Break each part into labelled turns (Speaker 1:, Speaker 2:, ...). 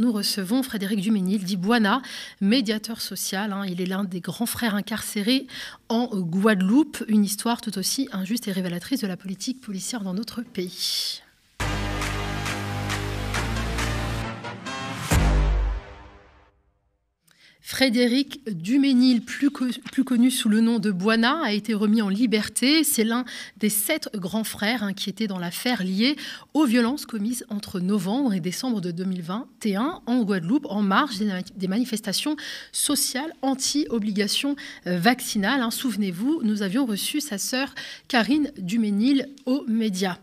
Speaker 1: nous recevons Frédéric Duménil, dit Bouana, médiateur social. Il est l'un des grands frères incarcérés en Guadeloupe. Une histoire tout aussi injuste et révélatrice de la politique policière dans notre pays. Frédéric Duménil, plus connu sous le nom de Bouana, a été remis en liberté. C'est l'un des 7 grands frères qui étaient dans l'affaire liée aux violences commises entre novembre et décembre de 2021 en Guadeloupe, en marge des manifestations sociales anti-obligation vaccinale. Souvenez-vous, nous avions reçu sa sœur Karine Duménil aux médias.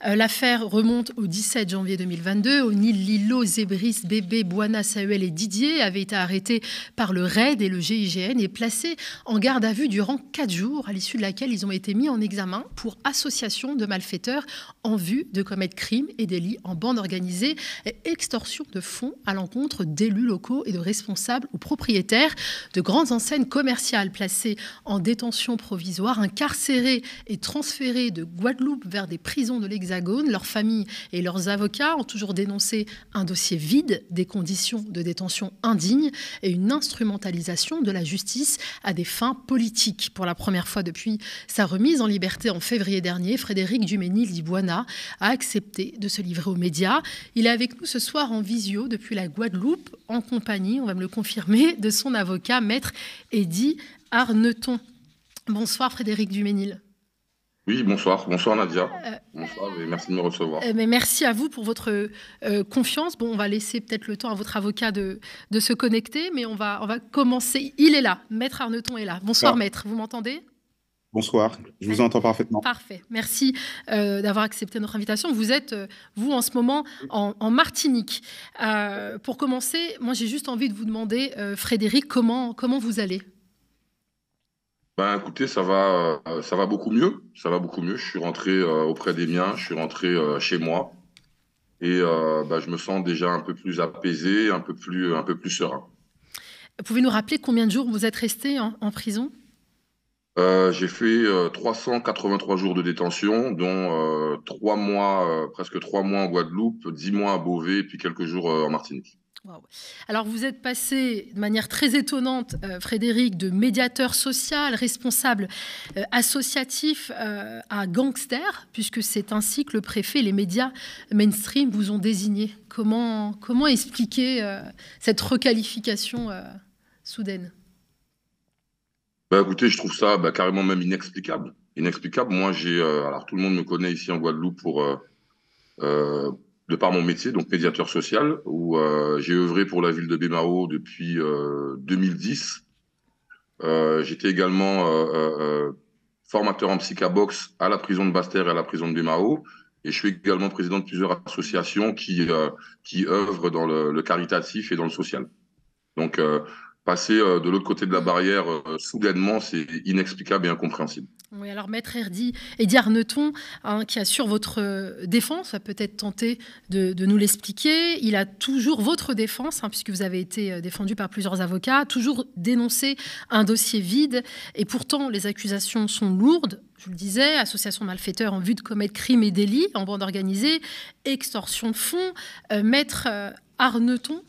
Speaker 1: L'affaire remonte au 17 janvier 2022. O'Neill, Lilo, Zébris, Bébé, Bouana, Samuel et Didier avaient été arrêtés par le RAID et le GIGN et placés en garde à vue durant 4 jours, à l'issue de laquelle ils ont été mis en examen pour association de malfaiteurs en vue de commettre crimes et délits en bande organisée et extorsion de fonds à l'encontre d'élus locaux et de responsables ou propriétaires de grandes enseignes commerciales placées en détention provisoire, incarcérés et transférés de Guadeloupe vers des prisons de l'Hexagone. Leurs familles et leurs avocats ont toujours dénoncé un dossier vide, des conditions de détention indignes et une instrumentalisation de la justice à des fins politiques. Pour la première fois depuis sa remise en liberté en février dernier, Frédéric Duménil dit Bouana a accepté de se livrer aux médias. Il est avec nous ce soir en visio depuis la Guadeloupe, en compagnie, on va me le confirmer, de son avocat, maître Eddy Arneton. Bonsoir Frédéric Duménil.
Speaker 2: Oui, bonsoir. Bonsoir Nadia. Bonsoir et merci de me recevoir.
Speaker 1: Mais merci à vous pour votre confiance. Bon, on va laisser peut-être le temps à votre avocat de se connecter, mais on va commencer. Il est là, maître Arneton est là. Bonsoir maître, vous m'entendez ?
Speaker 3: Bonsoir, je vous entends parfaitement.
Speaker 1: Parfait, merci d'avoir accepté notre invitation. Vous êtes, vous, en ce moment, en Martinique. Pour commencer, moi j'ai juste envie de vous demander, Frédéric, comment vous allez ?
Speaker 2: Écoutez, ça va beaucoup mieux. Ça va beaucoup mieux. Je suis rentré auprès des miens, je suis rentré chez moi. Et je me sens déjà un peu plus apaisé, un peu plus serein.
Speaker 1: Vous pouvez nous rappeler combien de jours vous êtes resté en prison ?
Speaker 2: J'ai fait 383 jours de détention, dont 3 mois, presque 3 mois en Guadeloupe, 10 mois à Beauvais, et puis quelques jours en Martinique.
Speaker 1: Wow. Alors, vous êtes passé de manière très étonnante, Frédéric, de médiateur social, responsable associatif à gangster, puisque c'est ainsi que le préfet et les médias mainstream vous ont désigné. Comment expliquer cette requalification soudaine ?
Speaker 2: Écoutez, je trouve ça carrément même inexplicable. Inexplicable. Moi, alors tout le monde me connaît ici en Guadeloupe de par mon métier, donc médiateur social, où j'ai œuvré pour la ville de Baie-Mahault depuis 2010. J'étais également formateur en psychabox à la prison de Basse-Terre et à la prison de Baie-Mahault. Et je suis également président de plusieurs associations qui œuvrent dans le caritatif et dans le social. Donc, passer de l'autre côté de la barrière soudainement, c'est inexplicable et incompréhensible.
Speaker 1: Oui, alors maître Eddy Arneton, qui assure votre défense, va peut-être tenter de nous l'expliquer. Il a toujours votre défense, puisque vous avez été défendu par plusieurs avocats, toujours dénoncé un dossier vide. Et pourtant, les accusations sont lourdes. Je le disais, association de malfaiteurs en vue de commettre crimes et délits en bande organisée, extorsion de fonds. Maître Arneton,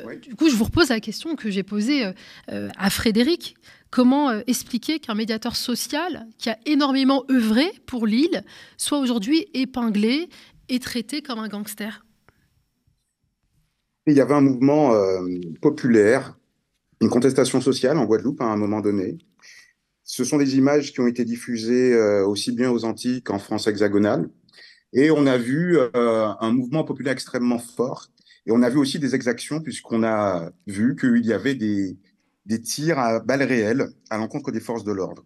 Speaker 1: oui. Du coup, je vous repose la question que j'ai posée à Frédéric. Comment expliquer qu'un médiateur social qui a énormément œuvré pour l'île soit aujourd'hui épinglé et traité comme un gangster ?
Speaker 3: Il y avait un mouvement populaire, une contestation sociale en Guadeloupe à un moment donné. Ce sont des images qui ont été diffusées aussi bien aux Antilles qu'en France hexagonale. Et on a vu un mouvement populaire extrêmement fort. Et on a vu aussi des exactions, puisqu'on a vu qu'il y avait des tirs à balles réelles à l'encontre des forces de l'ordre.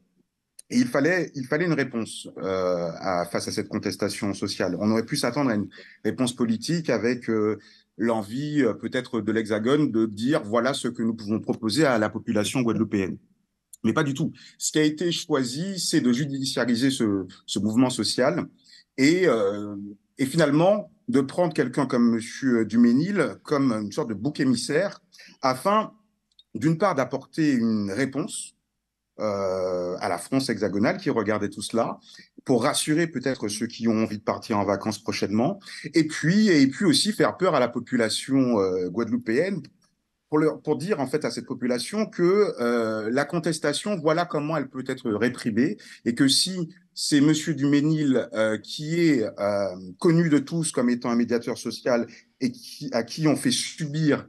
Speaker 3: Et il fallait une réponse face à cette contestation sociale. On aurait pu s'attendre à une réponse politique avec l'envie peut-être de l'Hexagone de dire voilà ce que nous pouvons proposer à la population guadeloupéenne. Mais pas du tout. Ce qui a été choisi, c'est de judiciariser ce mouvement social et finalement de prendre quelqu'un comme M. Duménil comme une sorte de bouc émissaire afin, d'une part, d'apporter une réponse à la France hexagonale qui regardait tout cela, pour rassurer peut-être ceux qui ont envie de partir en vacances prochainement, et puis aussi faire peur à la population guadeloupéenne pour dire en fait à cette population que la contestation, voilà comment elle peut être réprimée, et que si c'est Monsieur Duménil qui est connu de tous comme étant un médiateur social et à qui on fait subir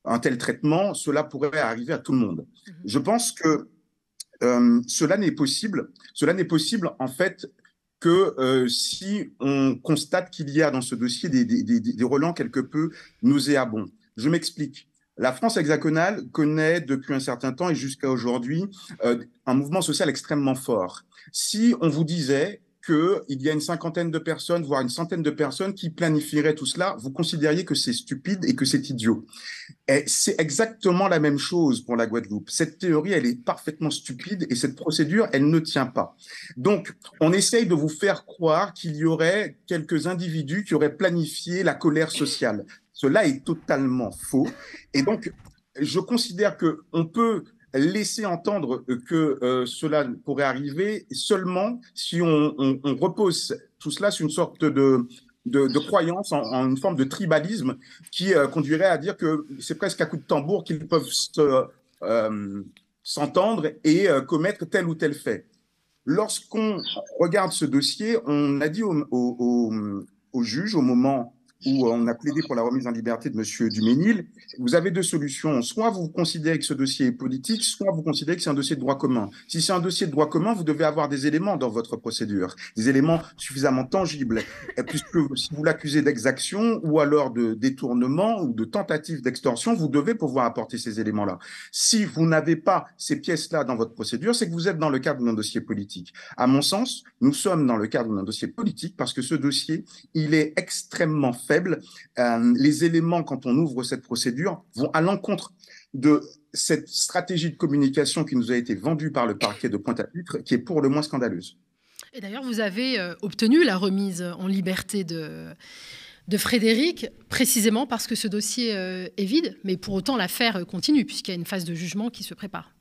Speaker 3: un tel traitement, cela pourrait arriver à tout le monde. Je pense que cela n'est possible. Cela n'est possible en fait que si on constate qu'il y a dans ce dossier des relents quelque peu nauséabonds. Je m'explique. La France hexagonale connaît depuis un certain temps et jusqu'à aujourd'hui un mouvement social extrêmement fort. Si on vous disait qu'il y a une cinquantaine de personnes, voire une centaine de personnes qui planifieraient tout cela, vous considériez que c'est stupide et que c'est idiot. Et c'est exactement la même chose pour la Guadeloupe. Cette théorie, elle est parfaitement stupide et cette procédure, elle ne tient pas. Donc, on essaye de vous faire croire qu'il y aurait quelques individus qui auraient planifié la colère sociale. Cela est totalement faux. Et donc, je considère qu'on peut laisser entendre que cela pourrait arriver seulement si on repose tout cela sur une sorte de croyance en une forme de tribalisme qui conduirait à dire que c'est presque à coup de tambour qu'ils peuvent s'entendre et commettre tel ou tel fait. Lorsqu'on regarde ce dossier, on a dit au juge, au moment où on a plaidé pour la remise en liberté de M. Duménil, vous avez deux solutions. Soit vous considérez que ce dossier est politique, soit vous considérez que c'est un dossier de droit commun. Si c'est un dossier de droit commun, vous devez avoir des éléments dans votre procédure, des éléments suffisamment tangibles, puisque si vous l'accusez d'exaction ou alors de détournement ou de tentative d'extorsion, vous devez pouvoir apporter ces éléments-là. Si vous n'avez pas ces pièces-là dans votre procédure, c'est que vous êtes dans le cadre d'un dossier politique. À mon sens, nous sommes dans le cadre d'un dossier politique parce que ce dossier, il est extrêmement faible. Les éléments, quand on ouvre cette procédure, vont à l'encontre de cette stratégie de communication qui nous a été vendue par le parquet de Pointe-à-Pitre, qui est pour le moins scandaleuse.
Speaker 1: Et d'ailleurs, vous avez obtenu la remise en liberté de Frédéric, précisément parce que ce dossier est vide, mais pour autant l'affaire continue, puisqu'il y a une phase de jugement qui se prépare.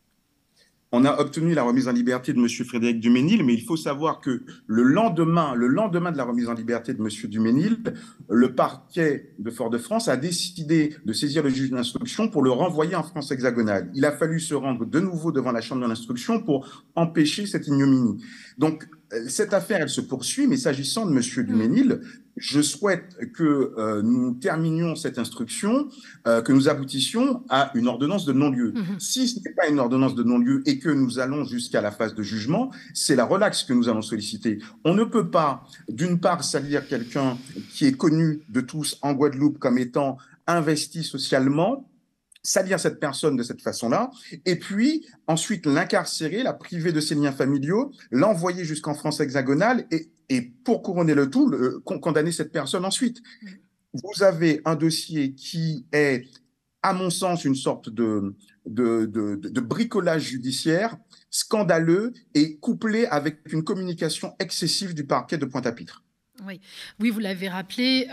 Speaker 3: On a obtenu la remise en liberté de M. Frédéric Duménil, mais il faut savoir que le lendemain de la remise en liberté de M. Duménil, le parquet de Fort-de-France a décidé de saisir le juge d'instruction pour le renvoyer en France hexagonale. Il a fallu se rendre de nouveau devant la chambre de l'instruction pour empêcher cette ignominie. Donc, cette affaire, elle se poursuit, mais s'agissant de M. Duménil, je souhaite que nous terminions cette instruction, que nous aboutissions à une ordonnance de non-lieu. Si ce n'est pas une ordonnance de non-lieu et que nous allons jusqu'à la phase de jugement, c'est la relaxe que nous allons solliciter. On ne peut pas, d'une part, salir quelqu'un qui est connu de tous en Guadeloupe comme étant investi socialement, salir cette personne de cette façon-là, et puis ensuite l'incarcérer, la priver de ses liens familiaux, l'envoyer jusqu'en France hexagonale et pour couronner le tout, condamner cette personne ensuite. Vous avez un dossier qui est, à mon sens, une sorte de bricolage judiciaire scandaleux et couplé avec une communication excessive du parquet de Pointe-à-Pitre.
Speaker 1: Oui, vous l'avez rappelé,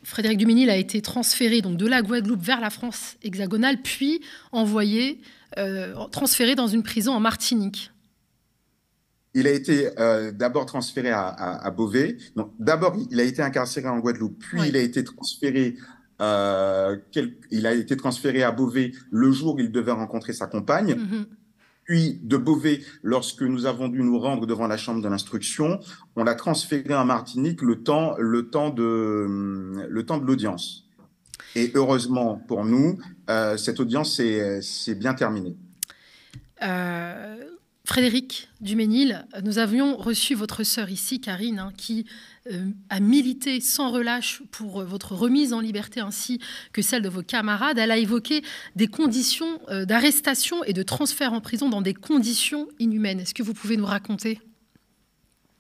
Speaker 1: Frédéric Duménil a été transféré donc, de la Guadeloupe vers la France hexagonale, puis envoyé, transféré dans une prison en Martinique.
Speaker 3: Il a été d'abord transféré à Beauvais. D'abord, il a été incarcéré en Guadeloupe, puis il a été transféré à Beauvais le jour où il devait rencontrer sa compagne. Puis de Beauvais, lorsque nous avons dû nous rendre devant la chambre de l'instruction, on l'a transféré en Martinique le temps de l'audience. Et heureusement pour nous, cette audience s'est bien terminée.
Speaker 1: Frédéric Duménil, nous avions reçu votre sœur ici, Karine, qui a milité sans relâche pour votre remise en liberté ainsi que celle de vos camarades. Elle a évoqué des conditions d'arrestation et de transfert en prison dans des conditions inhumaines. Est-ce que vous pouvez nous raconter ?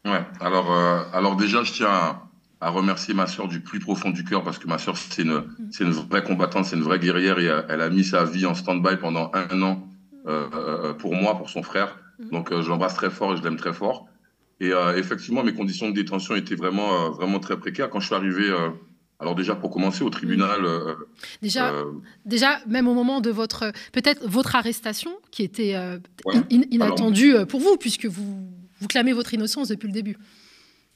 Speaker 2: Ouais, alors déjà, je tiens à remercier ma sœur du plus profond du cœur parce que ma sœur, c'est une vraie combattante, c'est une vraie guerrière et elle a mis sa vie en stand-by pendant 1 an pour moi, pour son frère. Donc, je l'embrasse très fort et je l'aime très fort. Et effectivement, mes conditions de détention étaient vraiment très précaires. Quand je suis arrivé, alors déjà pour commencer, au tribunal...
Speaker 1: Déjà, même au moment de votre arrestation, qui était inattendue pour vous, puisque vous Vous clamez votre innocence depuis le début.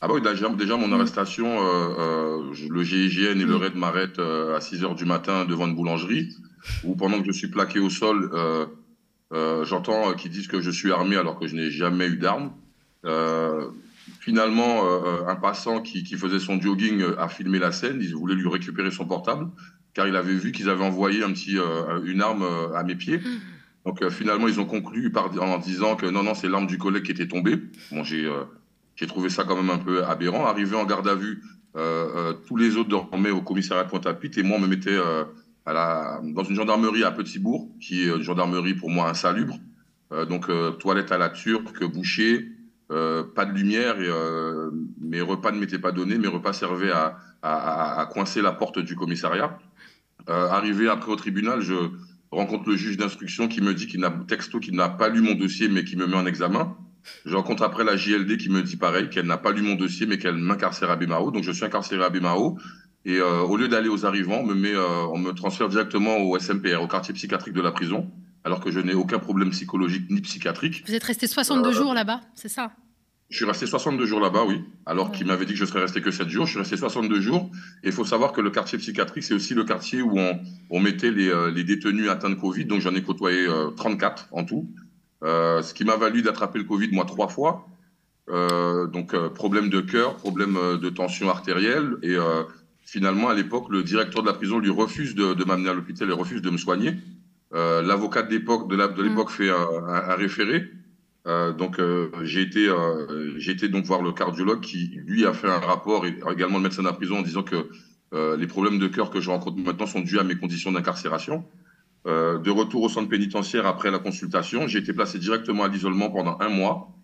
Speaker 2: Ah bah oui, déjà mon arrestation, le GIGN et le RAID m'arrêtent à 6 h du matin devant une boulangerie, où pendant que je suis plaqué au sol, j'entends qu'ils disent que je suis armé alors que je n'ai jamais eu d'arme. Finalement, un passant qui faisait son jogging a filmé la scène. Ils voulaient lui récupérer son portable, car il avait vu qu'ils avaient envoyé une arme à mes pieds. Donc finalement, ils ont conclu en disant que non, c'est l'arme du collègue qui était tombée. Bon, j'ai trouvé ça quand même un peu aberrant. Arrivé en garde à vue, tous les autres dormaient au commissariat de Pointe-à-Pitre et moi, on me mettait dans une gendarmerie à Petit-Bourg, qui est une gendarmerie pour moi insalubre. Donc, toilette à la turque, bouchée, pas de lumière, et mes repas ne m'étaient pas donnés. Mes repas servaient à coincer la porte du commissariat. Arrivé après au tribunal, je rencontre le juge d'instruction qui me dit qu'il n'a pas lu mon dossier, mais qui me met en examen. Je rencontre après la JLD qui me dit pareil, qu'elle n'a pas lu mon dossier, mais qu'elle m'incarcère à Baie-Mahault. Donc, je suis incarcéré à Baie-Mahault. Et au lieu d'aller aux arrivants, on me transfère directement au SMPR, au quartier psychiatrique de la prison, alors que je n'ai aucun problème psychologique ni psychiatrique.
Speaker 1: Vous êtes resté 62 jours là-bas, c'est ça?
Speaker 2: Je suis resté 62 jours là-bas, oui. Alors qu'il m'avait dit que je serais resté que 7 jours. Je suis resté 62 jours. Et il faut savoir que le quartier psychiatrique, c'est aussi le quartier où on mettait les détenus atteints de Covid. Donc, j'en ai côtoyé 34 en tout. Ce qui m'a valu d'attraper le Covid, moi, 3 fois. Problème de cœur, problème de tension artérielle. Et finalement, à l'époque, le directeur de la prison lui refuse de m'amener à l'hôpital et refuse de me soigner. L'avocat de l'époque fait un référé. J'ai été donc voir le cardiologue qui, lui, a fait un rapport, et également le médecin de la prison, en disant que les problèmes de cœur que je rencontre maintenant sont dus à mes conditions d'incarcération. De retour au centre pénitentiaire après la consultation, j'ai été placé directement à l'isolement pendant 1 mois.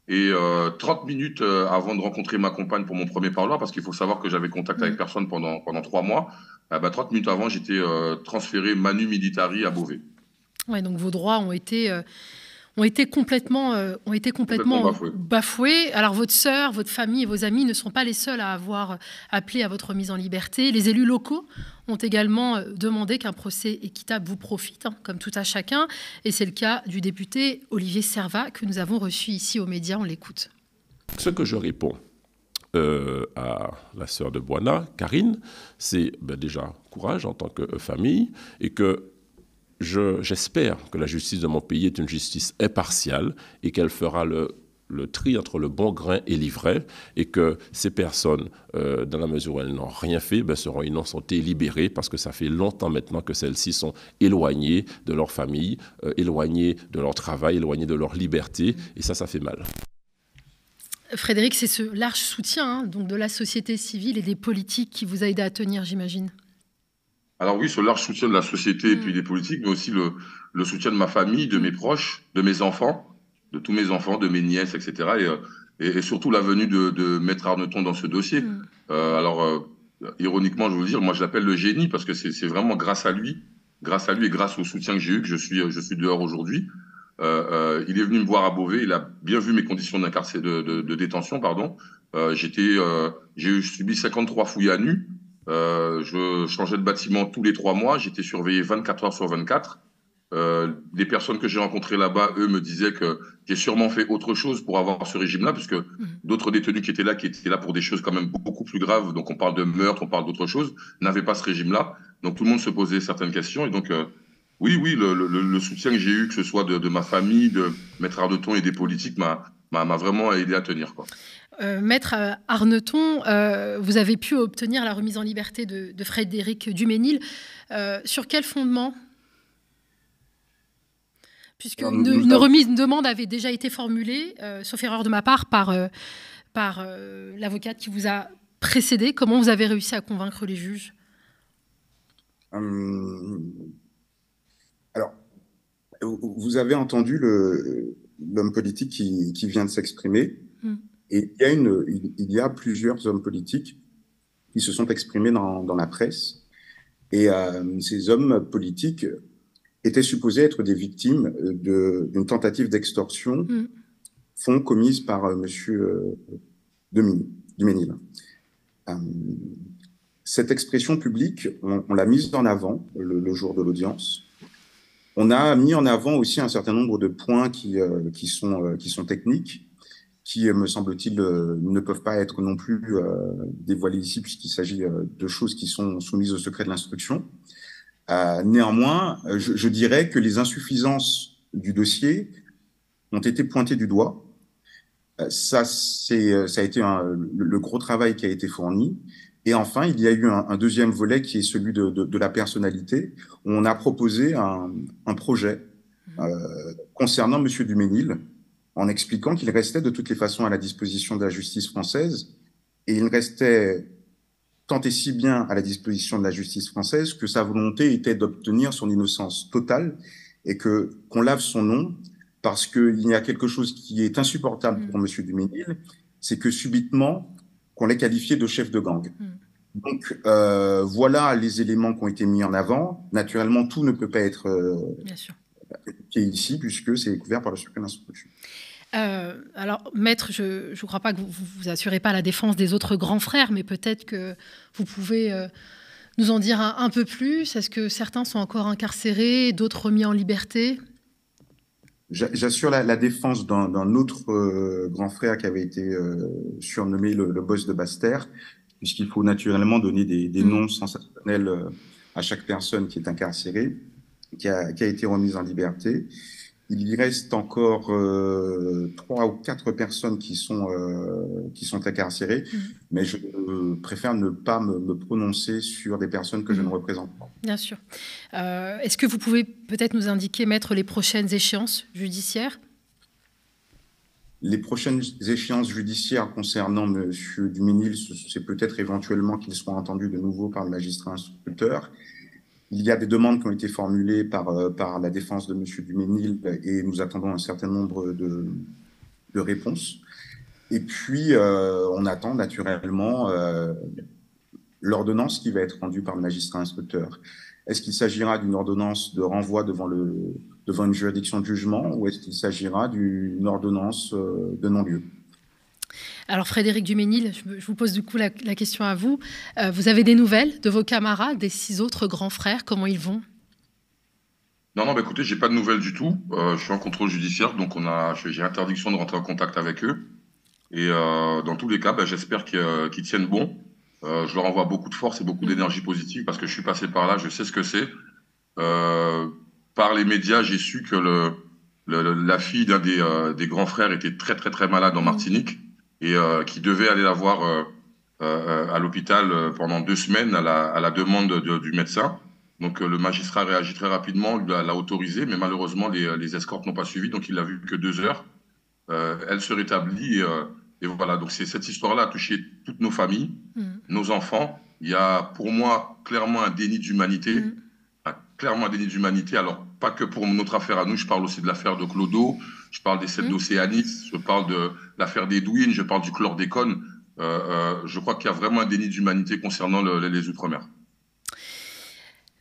Speaker 2: Et 30 minutes avant de rencontrer ma compagne pour mon premier parloir, parce qu'il faut savoir que j'avais contact avec personne pendant 3 mois, 30 minutes avant, j'étais transféré manu militari à Beauvais.
Speaker 1: Ouais, donc vos droits ont été complètement bafoués. Alors votre sœur, votre famille et vos amis ne sont pas les seuls à avoir appelé à votre mise en liberté. Les élus locaux ont également demandé qu'un procès équitable vous profite, comme tout à chacun. Et c'est le cas du député Olivier Servat que nous avons reçu ici aux médias. On l'écoute.
Speaker 4: Ce que je réponds à la sœur de Bouana, Karine, c'est déjà courage en tant que famille et que j'espère que la justice de mon pays est une justice impartiale et qu'elle fera le tri entre le bon grain et l'ivraie et que ces personnes, dans la mesure où elles n'ont rien fait, seront innocentes et libérées parce que ça fait longtemps maintenant que celles-ci sont éloignées de leur famille, éloignées de leur travail, éloignées de leur liberté et ça fait mal.
Speaker 1: Frédéric, c'est ce large soutien donc de la société civile et des politiques qui vous a aidé à tenir, j'imagine.
Speaker 2: Alors oui, ce large soutien de la société et puis des politiques, mais aussi le soutien de ma famille, de mes proches, de mes enfants, de tous mes enfants, de mes nièces, etc. Et surtout la venue de Maître Arneton dans ce dossier. Ironiquement, je veux dire, moi je l'appelle le génie parce que c'est vraiment grâce à lui et grâce au soutien que j'ai eu que je suis dehors aujourd'hui. Il est venu me voir à Beauvais, il a bien vu mes conditions de détention, pardon. J'ai subi 53 fouilles à nu. Je changeais de bâtiment tous les 3 mois. J'étais surveillé 24 heures sur 24. Les personnes que j'ai rencontrées là-bas, eux, me disaient que j'ai sûrement fait autre chose pour avoir ce régime-là, puisque d'autres détenus qui étaient là pour des choses quand même beaucoup plus graves, donc on parle de meurtre, on parle d'autre chose, n'avaient pas ce régime-là. Donc tout le monde se posait certaines questions. Et donc, oui, le soutien que j'ai eu, que ce soit de ma famille, de Maître Arneton et des politiques, m'a vraiment aidé à tenir, quoi.
Speaker 1: Maître Arneton, vous avez pu obtenir la remise en liberté de Frédéric Duménil. Sur quel fondement? Puisque une demande avait déjà été formulée, sauf erreur de ma part, par l'avocate qui vous a précédé. Comment vous avez réussi à convaincre les juges?
Speaker 3: Alors, vous avez entendu l'homme politique qui vient de s'exprimer. Et il y a plusieurs hommes politiques qui se sont exprimés dans la presse. Et ces hommes politiques étaient supposés être des victimes d'une tentative d'extorsion commise par M. Duménil. Cette expression publique, on l'a mise en avant le jour de l'audience. On a mis en avant aussi un certain nombre de points qui sont techniques, qui, me semble-t-il, ne peuvent pas être non plus dévoilées ici, puisqu'il s'agit de choses qui sont soumises au secret de l'instruction. Néanmoins, je dirais que les insuffisances du dossier ont été pointées du doigt. Ça a été le gros travail qui a été fourni. Et enfin, il y a eu un deuxième volet qui est celui de la personnalité, où on a proposé un projet concernant M. Duménil, en expliquant qu'il restait de toutes les façons à la disposition de la justice française, et il restait tant et si bien à la disposition de la justice française que sa volonté était d'obtenir son innocence totale et qu'on lave son nom, parce qu'il y a quelque chose qui est insupportable pour M. Duménil, c'est que subitement, qu'on l'ait qualifié de chef de gang. Donc, voilà les éléments qui ont été mis en avant. Naturellement, tout ne peut pas être évoqué ici, puisque c'est couvert par le secret d'instruction.
Speaker 1: Alors, maître, je ne crois pas que vous assurez pas la défense des autres grands frères, mais peut-être que vous pouvez nous en dire un peu plus. Est-ce que certains sont encore incarcérés, d'autres remis en liberté?
Speaker 3: J'assure la défense d'un autre grand frère qui avait été surnommé le boss de Basse-Terre, puisqu'il faut naturellement donner des noms sensationnels à chaque personne qui est incarcérée, qui a été remise en liberté. Il y reste encore 3 ou 4 personnes qui sont incarcérées, mais je préfère ne pas me prononcer sur des personnes que je ne représente pas.
Speaker 1: Bien sûr. Est-ce que vous pouvez peut-être nous indiquer, maître, les prochaines échéances judiciaires?
Speaker 3: Les prochaines échéances judiciaires concernant M. Duménil, c'est peut-être éventuellement qu'ils seront entendus de nouveau par le magistrat instructeur. Il y a des demandes qui ont été formulées par la défense de M. Duménil et nous attendons un certain nombre de réponses. Et puis, on attend naturellement l'ordonnance qui va être rendue par le magistrat instructeur. Est-ce qu'il s'agira d'une ordonnance de renvoi devant une juridiction de jugement ou est-ce qu'il s'agira d'une ordonnance de non-lieu?
Speaker 1: Alors, Frédéric Duménil, je vous pose du coup la question à vous. Vous avez des nouvelles de vos camarades, des 6 autres grands frères? Comment ils vont?
Speaker 2: Non, écoutez, j'ai pas de nouvelles du tout. Je suis en contrôle judiciaire, donc j'ai interdiction de rentrer en contact avec eux. Et dans tous les cas, j'espère qu'ils tiennent bon. Je leur envoie beaucoup de force et beaucoup d'énergie positive parce que je suis passé par là, je sais ce que c'est. Par les médias, j'ai su que la fille d'un des grands frères était très, très, très malade en Martinique. Et qui devait aller la voir à l'hôpital pendant 2 semaines à la demande du médecin. Donc le magistrat réagit très rapidement, l'a autorisé, mais malheureusement les escortes n'ont pas suivi, donc il l'a vu que 2 heures. Elle se rétablit et voilà. Donc cette histoire-là a touché toutes nos familles, nos enfants. Il y a pour moi clairement un déni d'humanité, clairement un déni d'humanité. Alors pas que pour notre affaire à nous, je parle aussi de l'affaire de Clodo. Je parle des 7 d'Océanis, je parle de l'affaire d'Edwin, je parle du chlordécone. Je crois qu'il y a vraiment un déni d'humanité concernant les Outre-mer.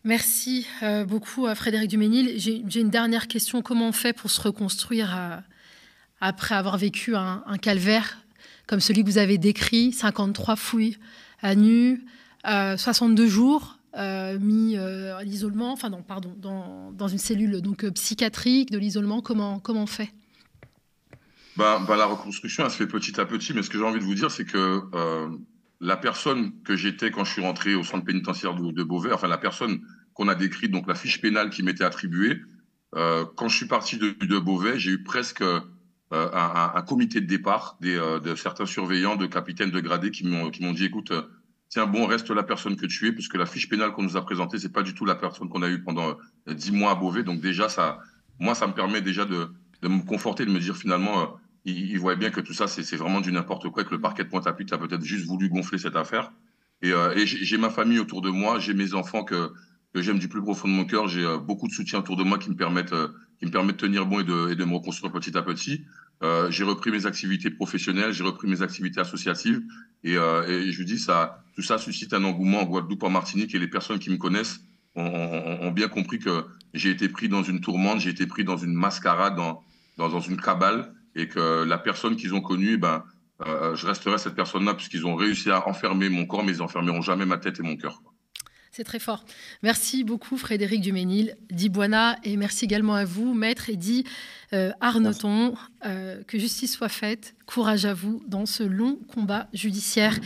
Speaker 1: Merci beaucoup à Frédéric Duménil. J'ai une dernière question. Comment on fait pour se reconstruire après avoir vécu un calvaire comme celui que vous avez décrit, 53 fouilles à nu, 62 jours mis à l'isolement, dans une cellule psychiatrique, de l'isolement? Comment on fait?
Speaker 2: La reconstruction, elle se fait petit à petit, mais ce que j'ai envie de vous dire, c'est que la personne que j'étais quand je suis rentré au centre pénitentiaire de Beauvais, enfin la personne qu'on a décrite, donc la fiche pénale qui m'était attribuée, quand je suis parti de Beauvais, j'ai eu presque un comité de départ de certains surveillants, de capitaines de gradés qui m'ont dit, écoute, tiens, bon, reste la personne que tu es, puisque la fiche pénale qu'on nous a présentée, c'est pas du tout la personne qu'on a eue pendant 10 mois à Beauvais. Donc déjà, moi, ça me permet déjà de me conforter, de me dire finalement, ils voient bien que tout ça, c'est vraiment du n'importe quoi, que le parquet de Pointe-à-Pitre a peut-être juste voulu gonfler cette affaire. Et j'ai ma famille autour de moi, j'ai mes enfants que j'aime du plus profond de mon cœur, j'ai beaucoup de soutien autour de moi qui me permettent de tenir bon et de me reconstruire petit à petit. J'ai repris mes activités professionnelles, j'ai repris mes activités associatives et je vous dis, tout ça suscite un engouement en Guadeloupe, en Martinique, et les personnes qui me connaissent ont bien compris que j'ai été pris dans une tourmente, j'ai été pris dans une mascarade, dans une cabale, et que la personne qu'ils ont connue, je resterai cette personne-là puisqu'ils ont réussi à enfermer mon corps, mais ils n'enfermeront jamais ma tête et mon cœur.
Speaker 1: C'est très fort. Merci beaucoup Frédéric Duménil, dit Boina, et merci également à vous, maître Eddy Arnoton. Que justice soit faite. Courage à vous dans ce long combat judiciaire.